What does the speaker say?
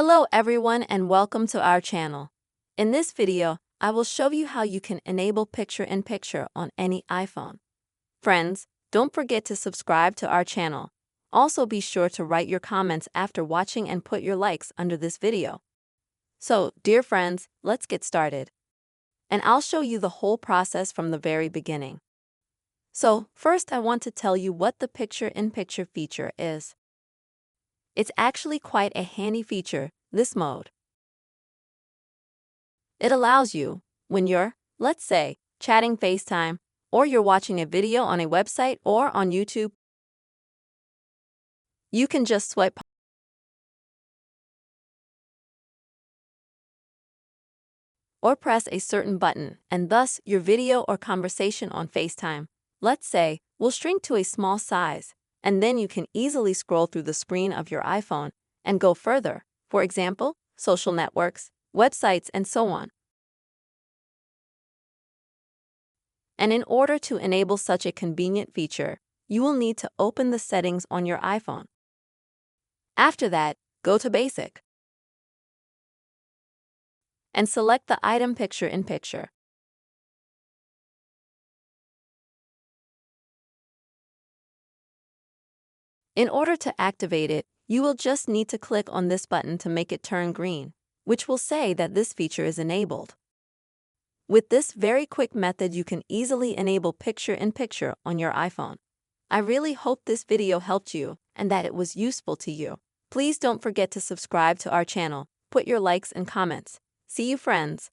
Hello everyone and welcome to our channel. In this video, I will show you how you can enable picture-in-picture on any iPhone. Friends, don't forget to subscribe to our channel. Also be sure to write your comments after watching and put your likes under this video. So, dear friends, let's get started. And I'll show you the whole process from the very beginning. So, first I want to tell you what the picture-in-picture feature is. It's actually quite a handy feature, this mode. It allows you, when you're, let's say, chatting FaceTime, or you're watching a video on a website or on YouTube, you can just swipe or press a certain button, and thus your video or conversation on FaceTime, let's say, will shrink to a small size, and then you can easily scroll through the screen of your iPhone and go further, for example, social networks, websites, and so on. And in order to enable such a convenient feature, you will need to open the settings on your iPhone. After that, go to Basic and select the item picture-in-picture. In order to activate it, you will just need to click on this button to make it turn green, which will say that this feature is enabled. With this very quick method, you can easily enable picture-in-picture on your iPhone. I really hope this video helped you and that it was useful to you. Please don't forget to subscribe to our channel, put your likes and comments. See you, friends.